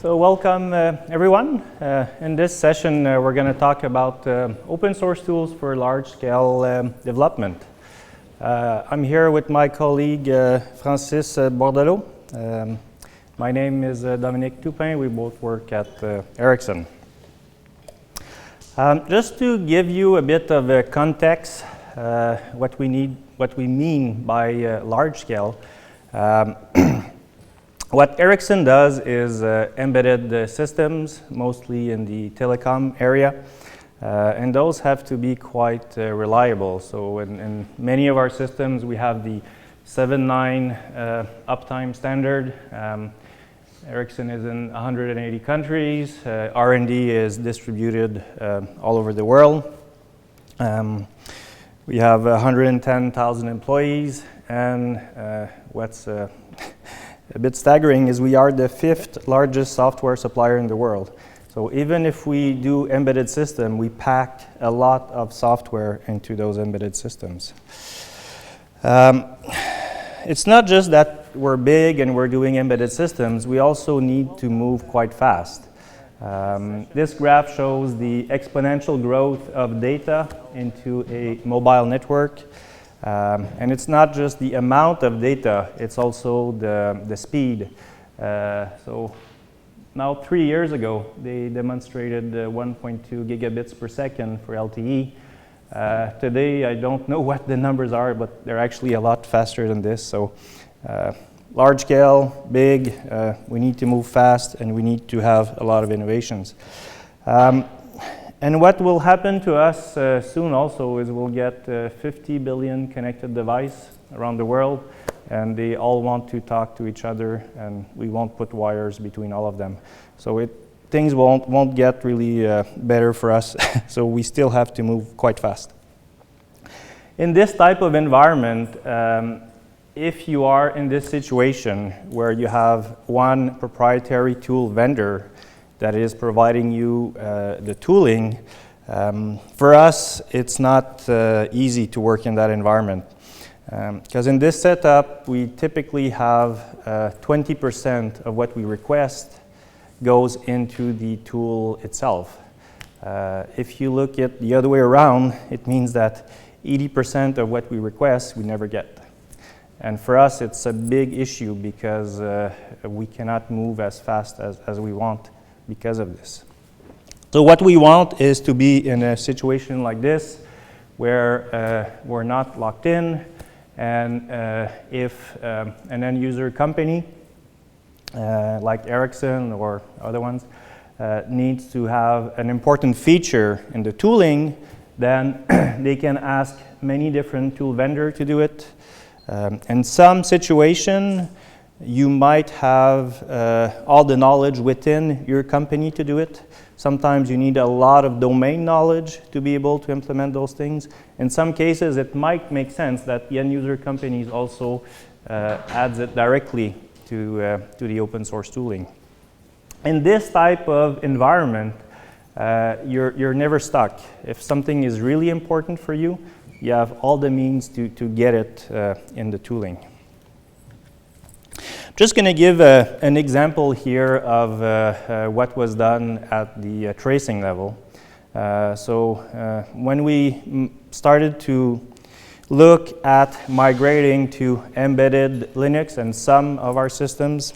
So welcome everyone. In this session we're going to talk about open source tools for large-scale development. I'm here with my colleague Francis Bordelot. My name is Dominique Toupin. We both work at Ericsson. Just to give you a bit of context, what we mean by large-scale. What Ericsson does is embedded systems, mostly in the telecom area, and those have to be quite reliable. So in many of our systems, we have the 7.9 uptime standard. Ericsson is in 180 countries. R&D is distributed all over the world. We have 110,000 employees, and what's a bit staggering is we are the 5th largest software supplier in the world. So even if we do embedded system, we pack a lot of software into those embedded systems. It's not just that we're big and we're doing embedded systems, we also need to move quite fast. This graph shows the exponential growth of data into a mobile network. And it's not just the amount of data, it's also the speed. So now 3 years ago, they demonstrated 1.2 gigabits per second for LTE. Today, I don't know what the numbers are, but they're actually a lot faster than this. So large scale, big, we need to move fast, and we need to have a lot of innovations. And what will happen to us soon also is we'll get 50 billion connected devices around the world, and they all want to talk to each other, and we won't put wires between all of them. So things won't get really better for us, so we still have to move quite fast. In this type of environment, if you are in this situation where you have one proprietary tool vendor that is providing you the tooling, for us, it's not easy to work in that environment. Because in this setup, we typically have 20% of what we request goes into the tool itself. If you look at the other way around, it means that 80% of what we request, we never get. And for us, it's a big issue because we cannot move as fast as we want because of this. So what we want is to be in a situation like this where we're not locked in, and if an end user company like Ericsson or other ones needs to have an important feature in the tooling, then they can ask many different tool vendors to do it. In some situation, you might have all the knowledge within your company to do it. Sometimes you need a lot of domain knowledge to be able to implement those things. In some cases, it might make sense that the end user companies also adds it directly to the open source tooling. In this type of environment, you're never stuck. If something is really important for you, you have all the means to get it in the tooling. Just going to give an example here of what was done at the tracing level. So when we started to look at migrating to embedded Linux and some of our systems,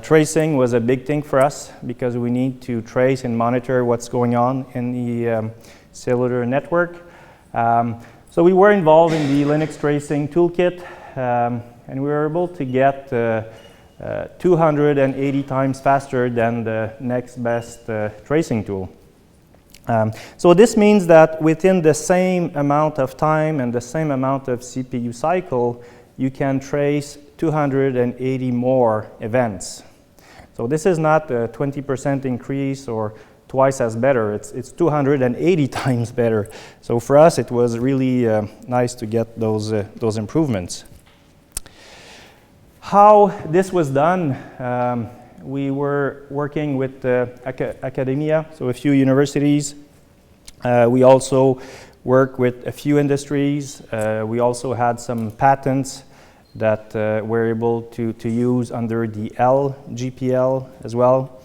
tracing was a big thing for us because we need to trace and monitor what's going on in the cellular network. So we were involved in the Linux tracing toolkit, and we were able to get 280 times faster than the next best tracing tool. So this means that within the same amount of time and the same amount of CPU cycle, you can trace 280 more events. So this is not a 20% increase or twice as better, it's 280 times better. So for us, it was really nice to get those improvements. How this was done, we were working with academia, so a few universities. We also work with a few industries. We also had some patents that we're able to use under the LGPL as well.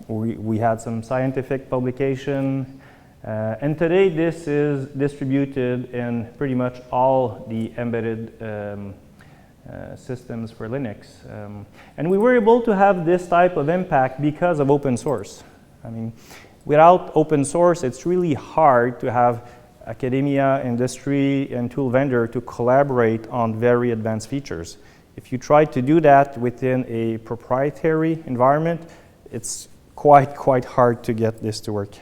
We had some scientific publication, and today this is distributed in pretty much all the embedded systems for Linux. And we were able to have this type of impact because of open source. I mean, without open source, it's really hard to have academia, industry, and tool vendor to collaborate on very advanced features. If you try to do that within a proprietary environment, it's quite hard to get this to work.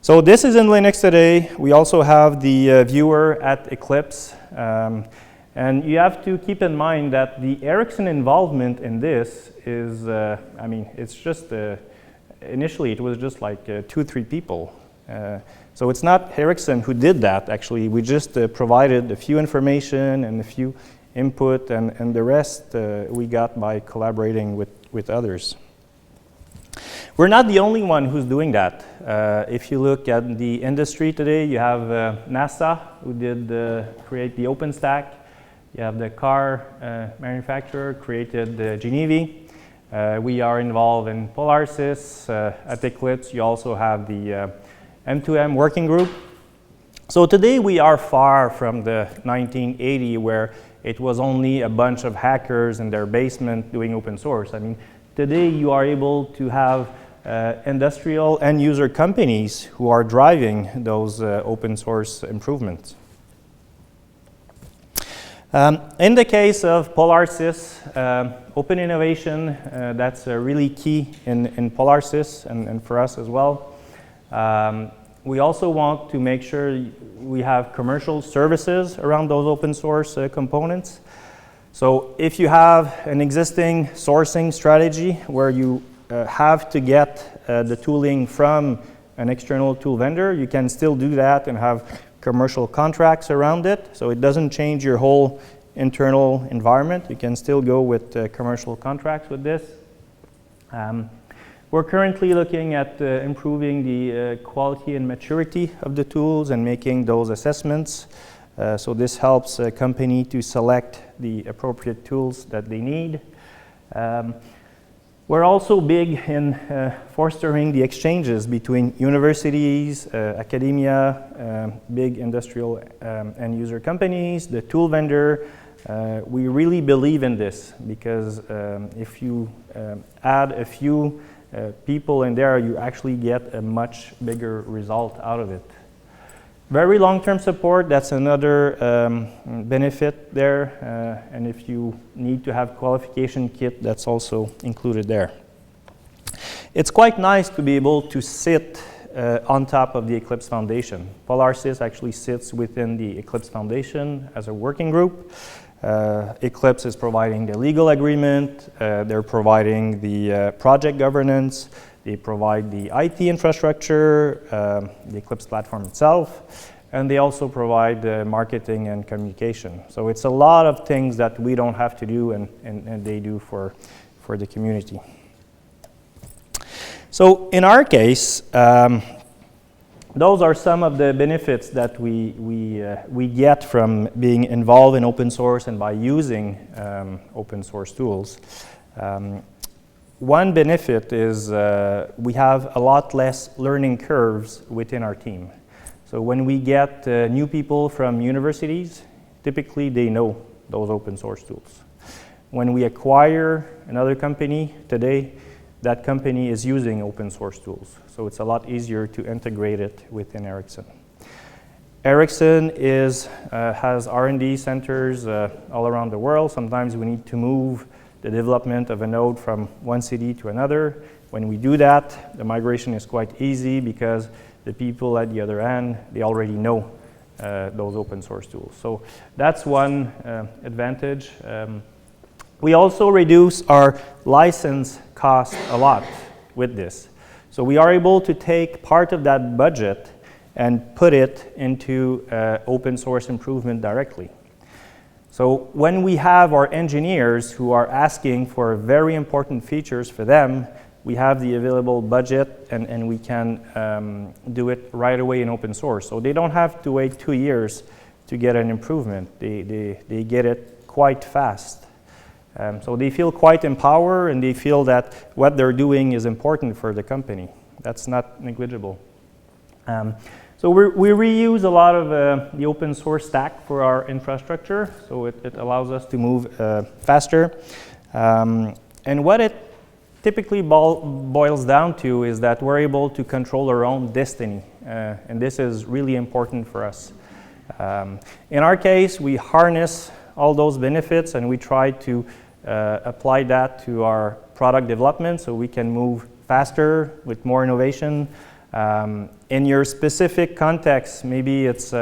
So this is in Linux today. We also have the viewer at Eclipse. And you have to keep in mind that the Ericsson involvement in this is, I mean, it's just, initially it was just like 2-3 people. So it's not Ericsson who did that, actually. We just provided a few information and a few input, and the rest we got by collaborating with others. We're not the only one who's doing that. If you look at the industry today, you have NASA, who did create the OpenStack. You have the car manufacturer, created the Genevi. We are involved in Polarcis. At Eclipse, you also have the M2M working group. So today we are far from the 1980 where it was only a bunch of hackers in their basement doing open source. I mean, today you are able to have industrial end user companies who are driving those open source improvements. In the case of Polarcis, open innovation, that's really key in Polarcis and for us as well. We also want to make sure we have commercial services around those open source components. So if you have an existing sourcing strategy where you have to get the tooling from an external tool vendor, you can still do that and have commercial contracts around it. So it doesn't change your whole internal environment. You can still go with commercial contracts with this. We're currently looking at improving the quality and maturity of the tools and making those assessments. So this helps a company to select the appropriate tools that they need. We're also big in fostering the exchanges between universities, academia, big industrial end user companies, the tool vendor. We really believe in this because if you add a few people in there, you actually get a much bigger result out of it. Very long-term support, that's another benefit there. And if you need to have qualification kit, that's also included there. It's quite nice to be able to sit on top of the Eclipse Foundation. Polarcis actually sits within the Eclipse Foundation as a working group. Eclipse is providing the legal agreement, they're providing the project governance, they provide the IT infrastructure, the Eclipse platform itself, and they also provide marketing and communication. So it's a lot of things that we don't have to do and they do for the community. So in our case, those are some of the benefits that we get from being involved in open source and by using open source tools. One benefit is we have a lot less learning curves within our team. So when we get new people from universities, typically they know those open source tools. When we acquire another company today, that company is using open source tools. So it's a lot easier to integrate it within Ericsson. Ericsson has R&D centers all around the world. Sometimes we need to move the development of a node from one city to another. When we do that, the migration is quite easy because the people at the other end, they already know those open source tools. So that's one advantage. We also reduce our license cost a lot with this. So we are able to take part of that budget and put it into open source improvement directly. So when we have our engineers who are asking for very important features for them, we have the available budget and we can do it right away in open source. So they don't have to wait 2 years to get an improvement. They get it quite fast. So they feel quite empowered, and they feel that what they're doing is important for the company. That's not negligible. So we reuse a lot of the open source stack for our infrastructure, so it allows us to move faster. And what it typically boils down to is that we're able to control our own destiny, and this is really important for us. In our case, we harness all those benefits and we try to apply that to our product development so we can move faster with more innovation. In your specific context, maybe it's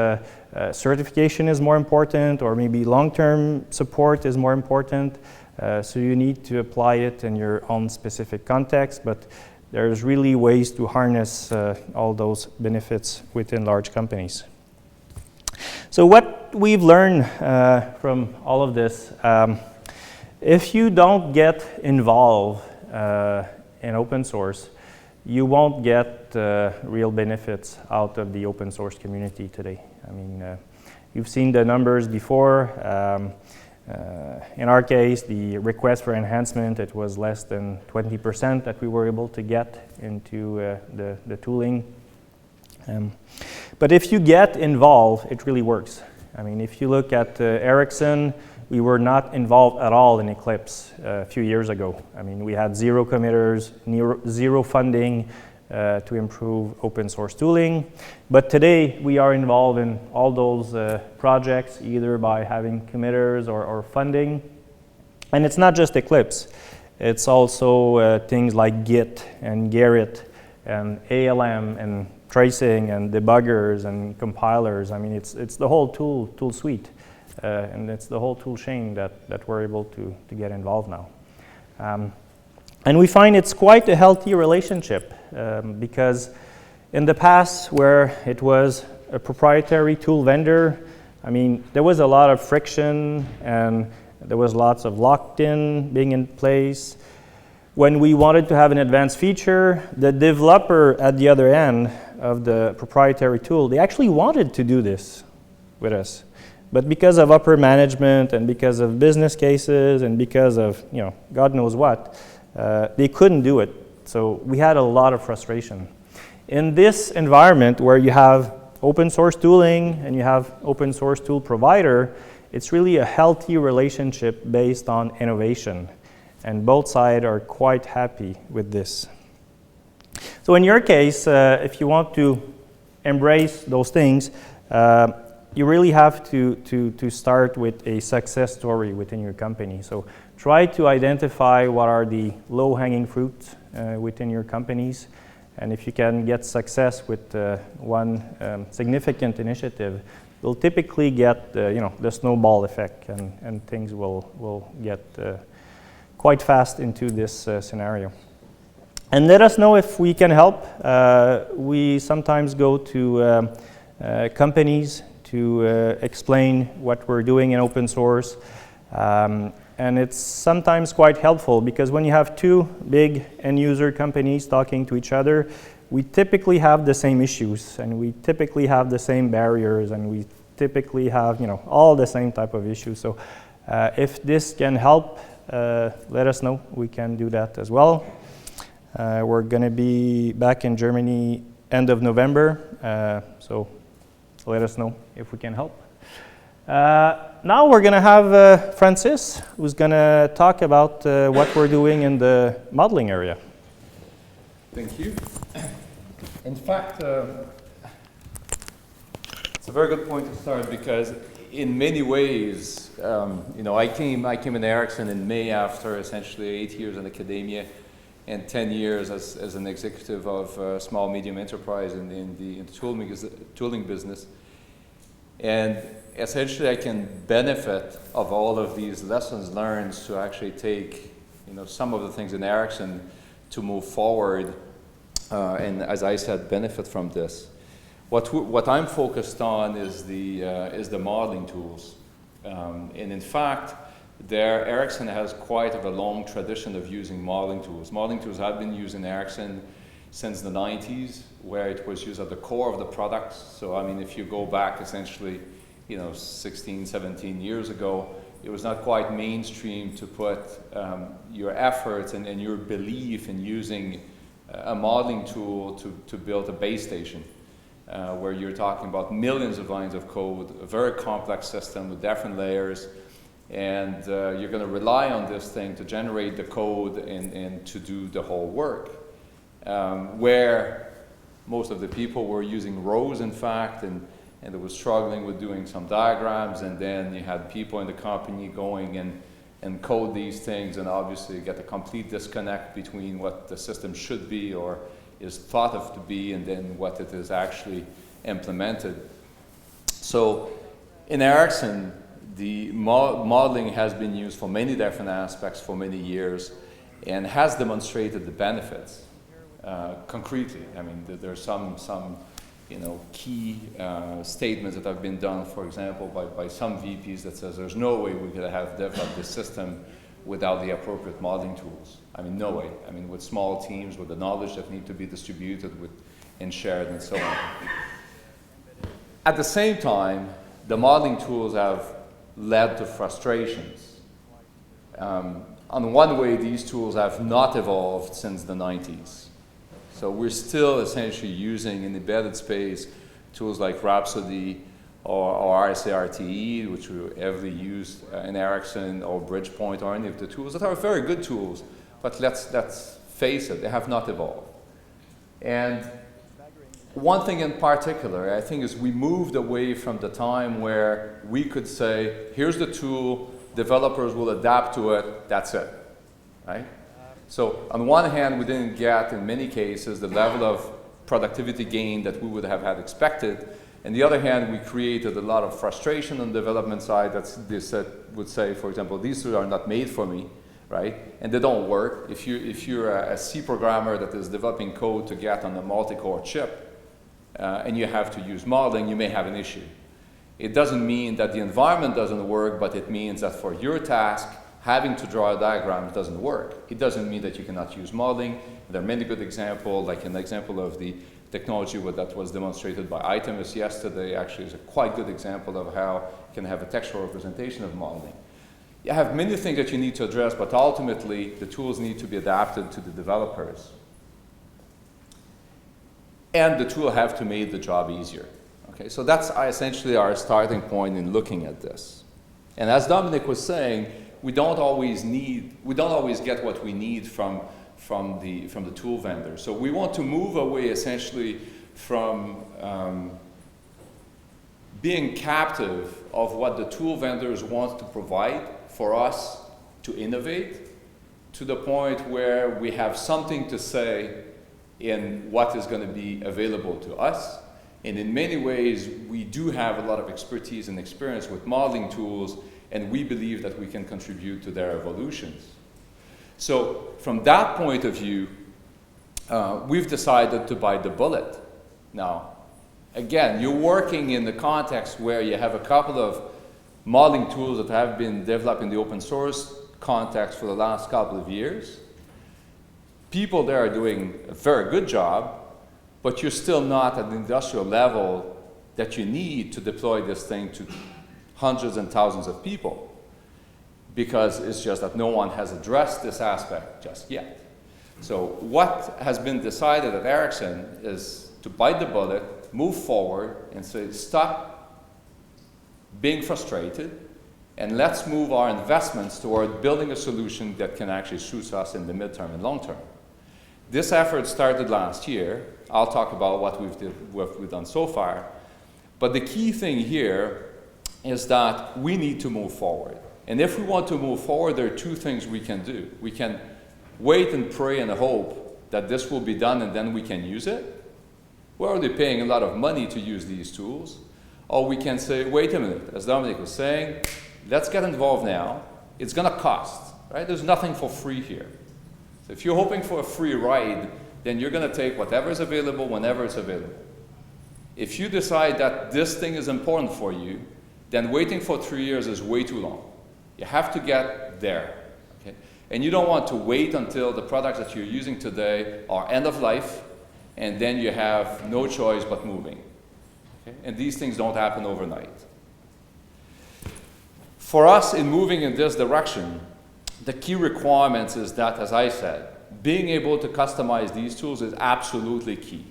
certification is more important, or maybe long-term support is more important. So you need to apply it in your own specific context, but there's really ways to harness all those benefits within large companies. So what we've learned from all of this, if you don't get involved in open source, you won't get real benefits out of the open source community today. I mean, you've seen the numbers before. In our case, the request for enhancement, it was less than 20% that we were able to get into the tooling. But if you get involved, it really works. I mean, if you look at Ericsson, we were not involved at all in Eclipse a few years ago. I mean, we had 0 committers, zero funding to improve open source tooling. But today, we are involved in all those projects, either by having committers or funding. And it's not just Eclipse. It's also things like Git and Gerrit and ALM and tracing and debuggers and compilers. I mean, it's the whole tool suite. And it's the whole tool chain that we're able to get involved now. And we find it's quite a healthy relationship because in the past where it was a proprietary tool vendor, I mean, there was a lot of friction and there was lots of locked-in being in place. When we wanted to have an advanced feature, the developer at the other end of the proprietary tool, they actually wanted to do this with us. But because of upper management and because of business cases and because of, God knows what, they couldn't do it. So we had a lot of frustration. In this environment where you have open source tooling and you have open source tool provider, it's really a healthy relationship based on innovation. And both sides are quite happy with this. So in your case, if you want to embrace those things, you really have to start with a success story within your company. So try to identify what are the low-hanging fruits within your companies. And if you can get success with one significant initiative, you'll typically get the snowball effect, and things will get quite fast into this scenario. And let us know if we can help. We sometimes go to companies to explain what we're doing in open source. And it's sometimes quite helpful because when you have two big end user companies talking to each other, we typically have the same issues and we typically have the same barriers and we typically have all the same type of issues. So if this can help, let us know. We can do that as well. We're going to be back in Germany end of November, so let us know if we can help. Now we're going to have Francis, who's going to talk about what we're doing in the modeling area. Thank you. In fact, it's a very good point to start because in many ways, I came in Ericsson in May after essentially 8 years in academia and 10 years as an executive of small medium enterprise in the tooling business. And essentially, I can benefit of all of these lessons learned to actually take, some of the things in Ericsson to move forward, and as I said, benefit from this. What I'm focused on is the modeling tools, and in fact, Ericsson has quite a long tradition of using modeling tools. Modeling tools have been used in Ericsson since the 90s, where it was used at the core of the products. So, I mean, if you go back essentially, 16, 17 years ago, it was not quite mainstream to put your efforts and your belief in using a modeling tool to build a base station, where you're talking about millions of lines of code, a very complex system with different layers, and you're going to rely on this thing to generate the code and to do the whole work. Where most of the people were using rows, in fact, and they were struggling with doing some diagrams, and then you had people in the company going and code these things, and obviously you get a complete disconnect between what the system should be or is thought of to be and then what it is actually implemented. So in Ericsson, the modeling has been used for many different aspects for many years and has demonstrated the benefits concretely. I mean, there's some key statements that have been done, for example, by some VPs that says there's no way we could have developed this system without the appropriate modeling tools. I mean, no way. I mean, with small teams, with the knowledge that need to be distributed and shared and so on. At the same time, the modeling tools have led to frustrations. On one way, these tools have not evolved since the 90s. So we're still essentially using in the embedded space tools like Rhapsody or RSA-RTE, which we heavily use in Ericsson, or Bridgepoint, or any of the tools that are very good tools, but let's face it, they have not evolved. And one thing in particular, I think, is we moved away from the time where we could say, here's the tool, developers will adapt to it, that's it, right? So on one hand, we didn't get, in many cases, the level of productivity gain that we would have had expected. On the other hand, we created a lot of frustration on the development side that would say, for example, these tools are not made for me, right? And they don't work. If you're a C programmer that is developing code to get on a multi-core chip, and you have to use modeling, you may have an issue. It doesn't mean that the environment doesn't work, but it means that for your task, having to draw a diagram doesn't work. It doesn't mean that you cannot use modeling. There are many good examples, like an example of the technology that was demonstrated by Itemus yesterday actually is a quite good example of how you can have a textual representation of modeling. You have many things that you need to address, but ultimately the tools need to be adapted to the developers. And the tool have to make the job easier. Okay, so that's essentially our starting point in looking at this. And as Dominic was saying, we don't always get what we need from the tool vendor. So we want to move away essentially from being captive of what the tool vendors want to provide for us to innovate, to the point where we have something to say in what is going to be available to us. And in many ways, we do have a lot of expertise and experience with modeling tools, and we believe that we can contribute to their evolutions. So from that point of view, we've decided to bite the bullet. Now, again, you're working in the context where you have a couple of modeling tools that have been developed in the open source context for the last couple of years. People there are doing a very good job, but you're still not at the industrial level that you need to deploy this thing to hundreds and thousands of people, because it's just that no one has addressed this aspect just yet. So what has been decided at Ericsson is to bite the bullet, move forward, and say, stop being frustrated, and let's move our investments toward building a solution that can actually suit us in the midterm and long term. This effort started last year. I'll talk about what we've done so far. But the key thing here is that we need to move forward. And if we want to move forward, there are two things we can do. We can wait and pray and hope that this will be done and then we can use it. We're already paying a lot of money to use these tools. Or we can say, wait a minute, as Dominic was saying, let's get involved now. It's going to cost, right? There's nothing for free here. So if you're hoping for a free ride, then you're going to take whatever is available whenever it's available. If you decide that this thing is important for you, then waiting for 3 years is way too long. You have to get there. Okay? And you don't want to wait until the products that you're using today are end of life, and then you have no choice but moving. Okay? And these things don't happen overnight. For us, in moving in this direction, the key requirements is that, as I said, being able to customize these tools is absolutely key.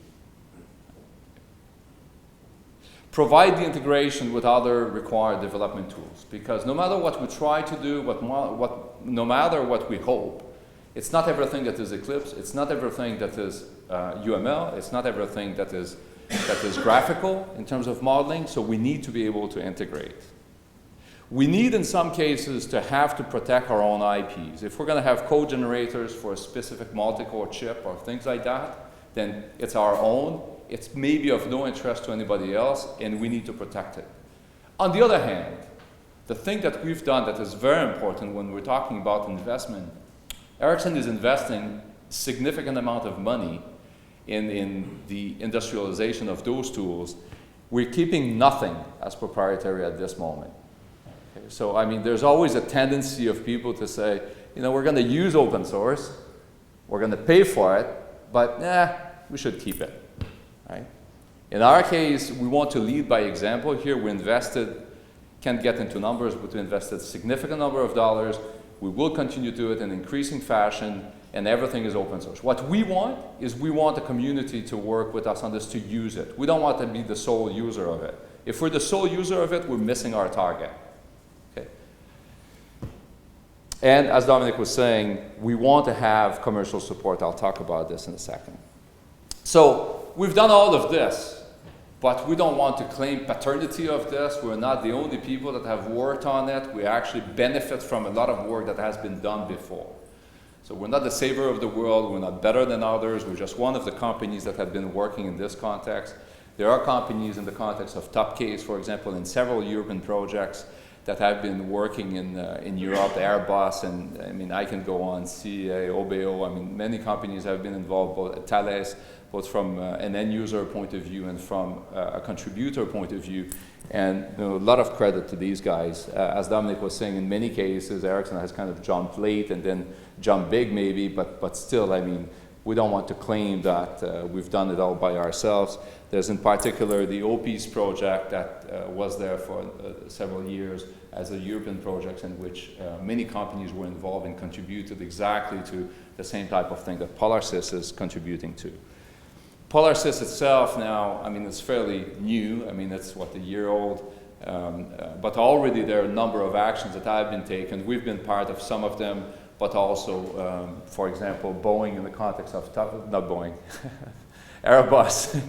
Provide the integration with other required development tools, because no matter what we try to do, no matter what we hope, it's not everything that is Eclipse, it's not everything that is UML, it's not everything that is graphical in terms of modeling, so we need to be able to integrate. We need, in some cases, to have to protect our own IPs. If we're going to have code generators for a specific multi-core chip or things like that, then it's our own. It's maybe of no interest to anybody else, and we need to protect it. On the other hand, the thing that we've done that is very important when we're talking about investment, Ericsson is investing significant amount of money in the industrialization of those tools. We're keeping nothing as proprietary at this moment. Okay, so, I mean, there's always a tendency of people to say, you know, we're going to use open source, we're going to pay for it, but we should keep it. Right? In our case, we want to lead by example. Here we invested, can't get into numbers, but we invested a significant number of dollars. We will continue to do it in increasing fashion, and everything is open source. What we want is we want the community to work with us on this, to use it. We don't want to be the sole user of it. If we're the sole user of it, we're missing our target. Okay. And as Dominic was saying, we want to have commercial support. I'll talk about this in a second. So we've done all of this, but we don't want to claim paternity of this. We're not the only people that have worked on it. We actually benefit from a lot of work that has been done before. So we're not the savior of the world. We're not better than others. We're just one of the companies that have been working in this context. There are companies in the context of Topcase, for example, in several European projects that have been working in Europe, Airbus, and I mean, I can go on, CA, OBO. I mean, many companies have been involved, both Thales, both from an end user point of view and from a contributor point of view. And you know, a lot of credit to these guys. As Dominic was saying, in many cases, Ericsson has kind of jumped late and then jumped big maybe, but still, I mean, we don't want to claim that we've done it all by ourselves. There's in particular the OPs project that was there for several years as a European project in which many companies were involved and contributed exactly to the same type of thing that Polarcis is contributing to. Polarcis itself now, I mean, it's fairly new. I mean, it's what, a year old, but already there are a number of actions that have been taken. We've been part of some of them, but also, for example, Boeing in the context of, not Boeing, Airbus,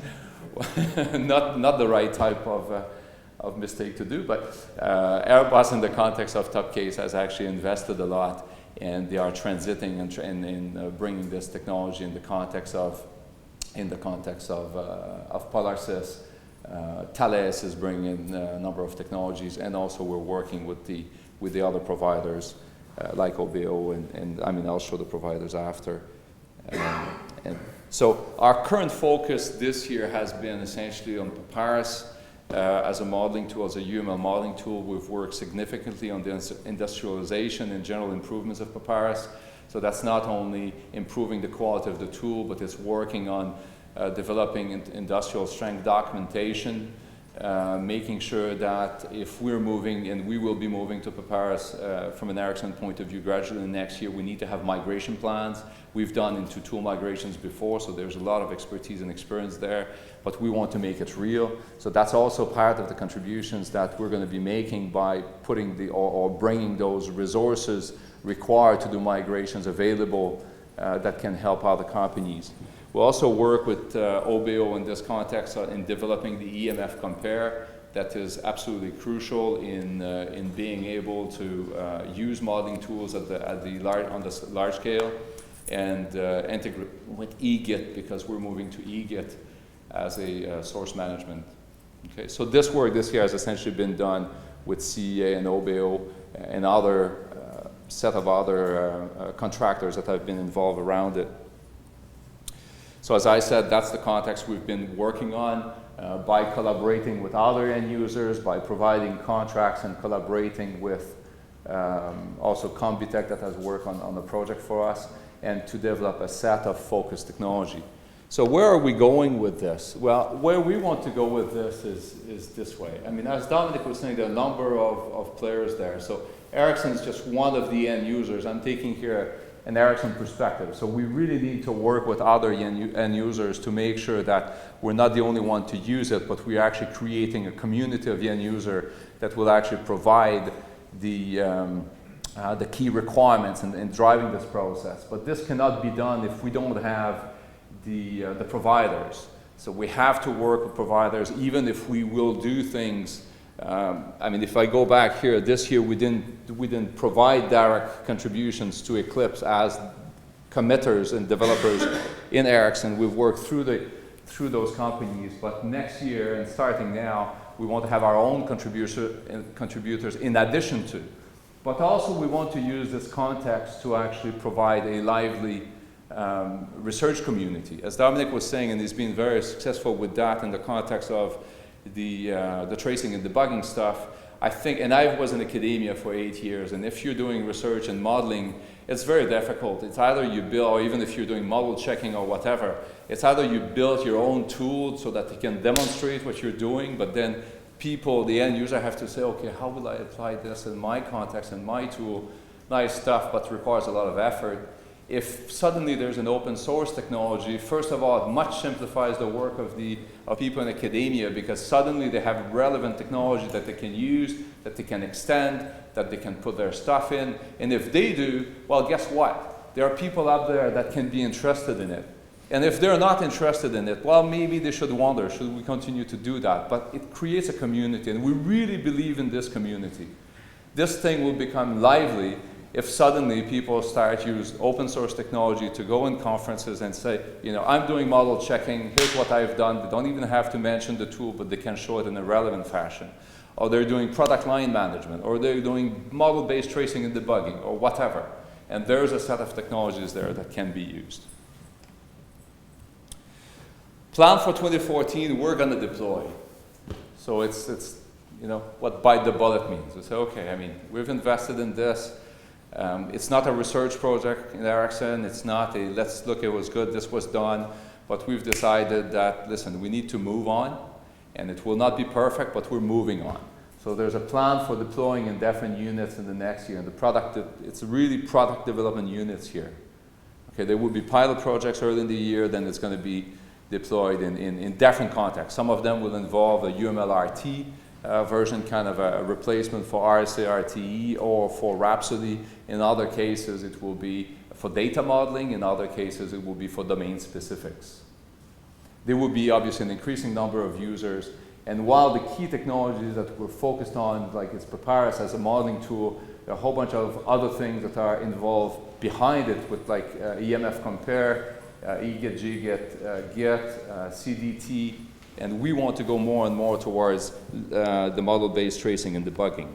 not the right type of mistake to do, but Airbus in the context of Topcase has actually invested a lot, and they are transiting and bringing this technology in the context of Polarcis. Thales is bringing in a number of technologies, and also we're working with the other providers like OBO, and I mean, I'll show the providers after. And so our current focus this year has been essentially on Papyrus as a modeling tool, as a UML modeling tool. We've worked significantly on the industrialization and general improvements of Papyrus. So that's not only improving the quality of the tool, but it's working on developing industrial strength documentation, making sure that if we're moving, and we will be moving to Papyrus from an Ericsson point of view gradually next year, we need to have migration plans. We've done into tool migrations before, so there's a lot of expertise and experience there, but we want to make it real. So that's also part of the contributions that we're going to be making by putting or bringing those resources required to do migrations available that can help other companies. We'll also work with OBO in this context in developing the EMF compare. That is absolutely crucial in being able to use modeling tools on the large scale, and integrate with eGit, because we're moving to eGit as a source management. Okay, so this work this year has essentially been done with CEA and OBO and other set of other contractors that have been involved around it. So as I said, that's the context we've been working on by collaborating with other end users, by providing contracts and collaborating with also Combitech that has worked on the project for us, and to develop a set of focused technology. So where are we going with this? Well, where we want to go with this is this way. I mean, as Dominic was saying, there are a number of players there. So Ericsson is just one of the end users. I'm taking here an Ericsson perspective. So we really need to work with other end users to make sure that we're not the only one to use it, but we're actually creating a community of end user that will actually provide the key requirements in driving this process. But this cannot be done if we don't have the providers. So we have to work with providers, even if we will do things. I mean, if I go back here, this year we didn't provide direct contributions to Eclipse as committers and developers in Ericsson. We've worked through those companies, but next year and starting now, we want to have our own contributors in addition to. But also we want to use this context to actually provide a lively research community. As Dominic was saying, and he's been very successful with that in the context of the tracing and debugging stuff, I think, and I was in academia for 8 years, and if you're doing research and modeling, it's very difficult. It's either you build, or even if you're doing model checking or whatever, it's either you build your own tool so that you can demonstrate what you're doing, but then people, the end user, have to say, okay, how will I apply this in my context and my tool? Nice stuff, but requires a lot of effort. If suddenly there's an open source technology, first of all, it much simplifies the work of people in academia, because suddenly they have relevant technology that they can use, that they can extend, that they can put their stuff in. And if they do, well, guess what? There are people out there that can be interested in it. And if they're not interested in it, well, maybe they should wonder, should we continue to do that? But it creates a community, and we really believe in this community. This thing will become lively if suddenly people start to use open source technology to go in conferences and say, you know, I'm doing model checking, here's what I've done. They don't even have to mention the tool, but they can show it in a relevant fashion. Or they're doing product line management, or they're doing model-based tracing and debugging, or whatever. And there's a set of technologies there that can be used. Plan for 2014, we're going to deploy. So it's you know, what bite the bullet means. We say, okay, I mean, we've invested in this. It's not a research project in Ericsson. It's not a, let's look, it was good, this was done. But we've decided that, listen, we need to move on. And it will not be perfect, but we're moving on. So there's a plan for deploying in different units in the next year. And the product, it's really product development units here. Okay, there will be pilot projects early in the year, then it's going to be deployed in different contexts. Some of them will involve a UML-RT version, kind of a replacement for RSA-RTE or for Rhapsody. In other cases, it will be for data modeling. In other cases, it will be for domain specifics. There will be obviously an increasing number of users. And while the key technologies that we're focused on, like it's Papyrus as a modeling tool, there are a whole bunch of other things that are involved behind it with like EMF compare, eGet, GGet, Get, CDT, and we want to go more and more towards the model-based tracing and debugging.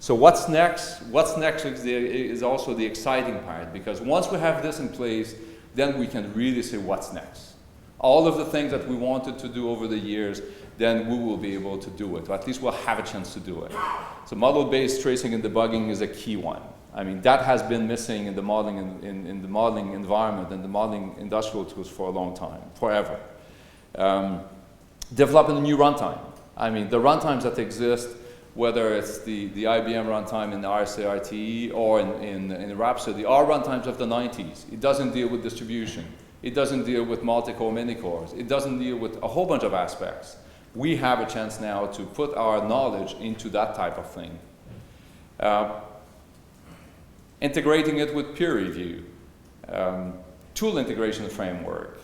So what's next? What's next is also the exciting part, because once we have this in place, then we can really say what's next. All of the things that we wanted to do over the years, then we will be able to do it, or at least we'll have a chance to do it. So model-based tracing and debugging is a key one. I mean, that has been missing in the modeling, in the modeling environment and the modeling industrial tools for a long time, forever. Developing a new runtime. I mean, the runtimes that exist, whether it's the IBM runtime in RSA-RTE or in Rhapsody, are runtimes of the 90s. It doesn't deal with distribution. It doesn't deal with multi-core, mini-cores. It doesn't deal with a whole bunch of aspects. We have a chance now to put our knowledge into that type of thing. Integrating it with peer review, tool integration framework,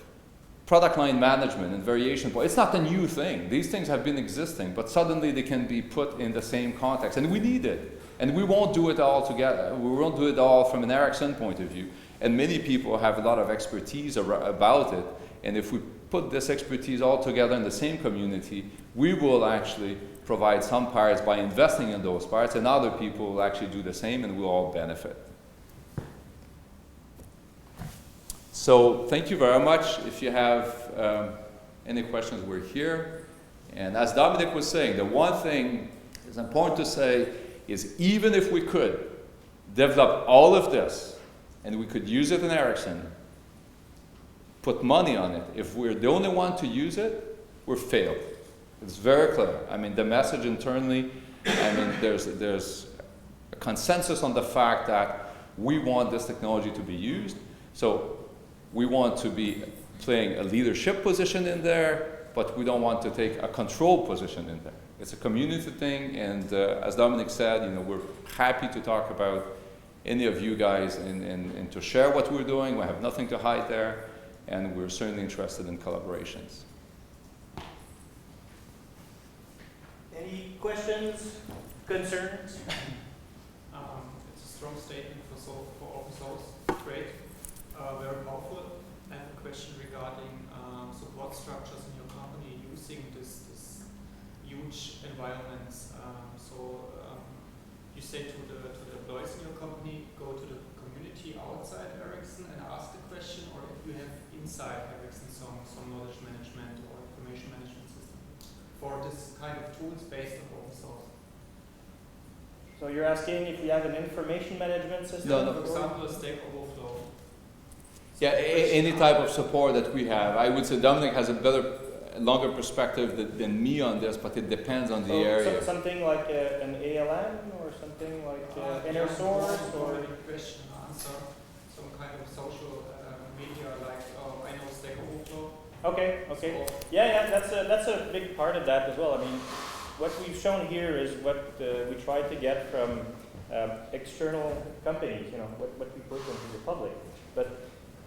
product line management and variation point. It's not a new thing. These things have been existing, but suddenly they can be put in the same context, and we need it. And we won't do it all together. We won't do it all from an Ericsson point of view. And many people have a lot of expertise about it. And if we put this expertise all together in the same community, we will actually provide some parts by investing in those parts, and other people will actually do the same, and we'll all benefit. So thank you very much. If you have any questions, we're here. And as Dominic was saying, the one thing is important to say is even if we could develop all of this and we could use it in Ericsson, put money on it. If we're the only one to use it, we're failed. It's very clear. I mean, the message internally, I mean, there's a consensus on the fact that we want this technology to be used. So we want to be playing a leadership position in there, but we don't want to take a control position in there. It's a community thing, and as Dominic said, you know, we're happy to talk about any of you guys and to share what we're doing. We have nothing to hide there, and we're certainly interested in collaborations. Any questions, concerns? It's a strong statement for open source. Great, very powerful. I have a question regarding support structures in your company using this huge environments. You say to the employees in your company, go to the community outside Ericsson and ask the question, or if you have inside Ericsson some knowledge management or information management system for this kind of tools based on open source. So you're asking if we have an information management system? No. For example, a Stack Overflow. Yeah, any type of support that we have. I would say Dominic has a better, longer perspective than me on this, but it depends on the area. So something like an ALM or something like inner source or question and answer, some kind of social media like I know Stack Overflow. Okay. So Yeah, that's a big part of that as well. I mean, what we've shown here is what we try to get from external companies, you know, what we put into the public. But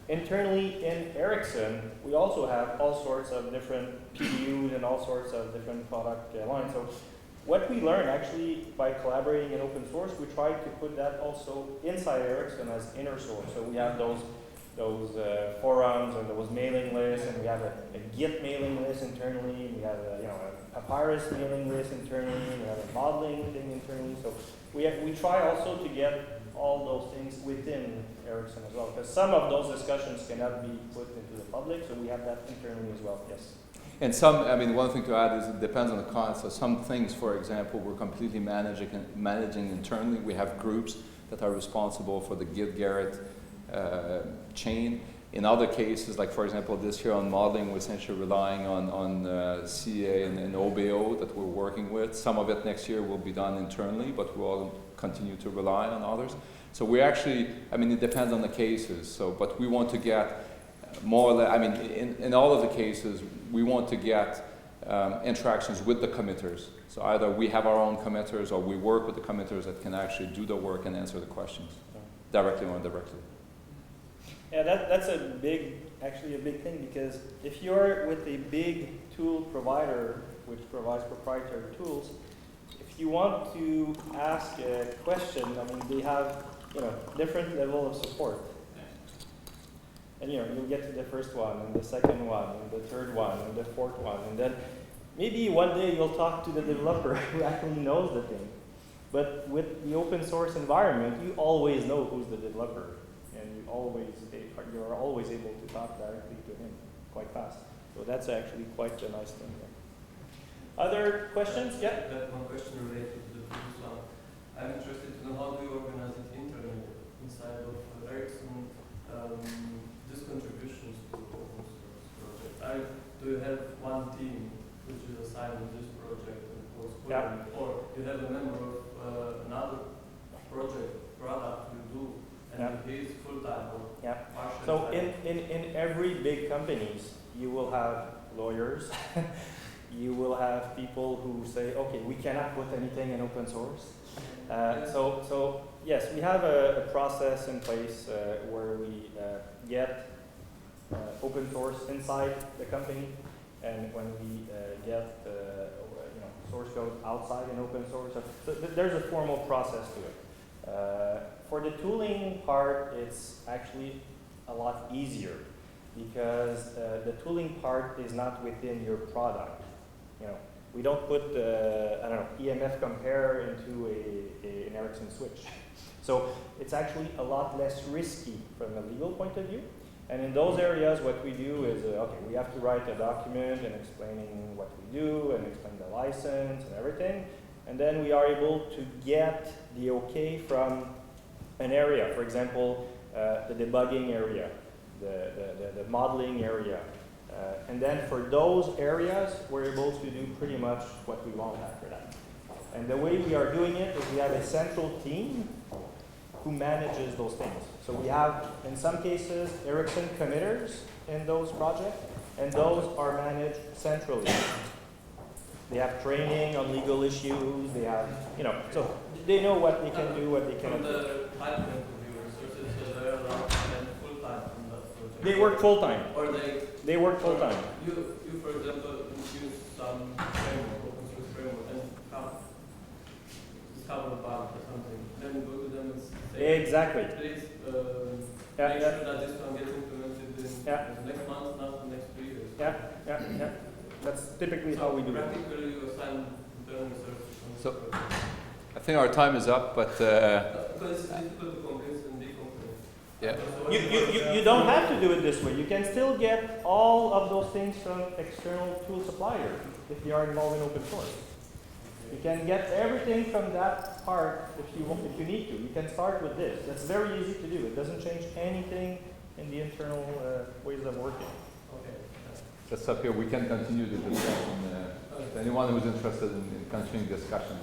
internally in Ericsson, we also have all sorts of different PDUs and all sorts of different product lines. So what we learn actually by collaborating in open source, we try to put that also inside Ericsson as inner source. So we have those forums and those mailing lists, and we have a Git mailing list internally. We have a papyrus mailing list internally. We have a modeling thing internally. So we try also to get all those things within Ericsson as well, because some of those discussions cannot be put into the public, so we have that internally as well. Yes. And one thing to add is it depends on the client. So some things, for example, we're completely managing internally. We have groups that are responsible for the Git Gerrit chain. In other cases, like for example this here on modeling, we're essentially relying on CA and OBO that we're working with. Some of it next year will be done internally, but we'll continue to rely on others. So we actually, it depends on the cases. So, but we want to get more or less, in all of the cases, we want to get interactions with the committers. So either we have our own committers or we work with the committers that can actually do the work and answer the questions directly or indirectly. Yeah, that's actually a big thing, because if you're with a big tool provider which provides proprietary tools, if you want to ask a question, they have different level of support. And you'll get to the first one, and the second one, and the third one, and the fourth one, and then maybe one day you'll talk to the developer who actually knows the thing. But with the open source environment, you always know who's the developer, and you're always able to talk directly to him quite fast. So that's actually quite a nice thing there. Other questions? Yeah? That one question related to the previous one. I'm interested to know how do you organize it internally inside of Ericsson, these contributions to open source project. Do you have one team which is assigned to this project and goes forward, or you have a member of another product you do, and he is full-time or partial-time? So in every big companies, you will have lawyers. You will have people who say, okay, we cannot put anything in open source. So yes, we have a process in place where we get open source inside the company, and when we get source code outside in open source. So there's a formal process to it. For the tooling part, it's actually a lot easier, because the tooling part is not within your product. We don't put EMF compare into an Ericsson switch. So it's actually a lot less risky from a legal point of view. And in those areas, what we do is, we have to write a document and explaining what we do and explain the license and everything. And then we are able to get the okay from an area. For example, the debugging area. the modeling area. And then for those areas, we're able to do pretty much what we want after that. And the way we are doing it is we have a central team who manages those things. So we have, in some cases, Ericsson committers in those projects, and those are managed centrally. They have training on legal issues, they have, so they know what they can do, what they cannot do. From the time point of view, resources, so they're allowed to spend full time on that project. They work full time. Or They work full time. You for example, use some framework, open source framework, and discover a bug or something. Then go to them and say, Exactly. please Yeah, make yeah. sure that this one gets implemented in the next month, not the next 3 years. Yeah. That's typically how we do it. Practically, you assign internal resources. So, I think our time is up, but Because it's difficult to convince and deconvince. yeah. You don't have to do it this way. You can still get all of those things from external tool suppliers if they are involved in open source. You can get everything from that part if you want, if you need to. You can start with this. That's very easy to do. It doesn't change anything in the internal ways of working. Okay. Let's stop here. We can continue the discussion. Anyone who's interested in continuing discussion,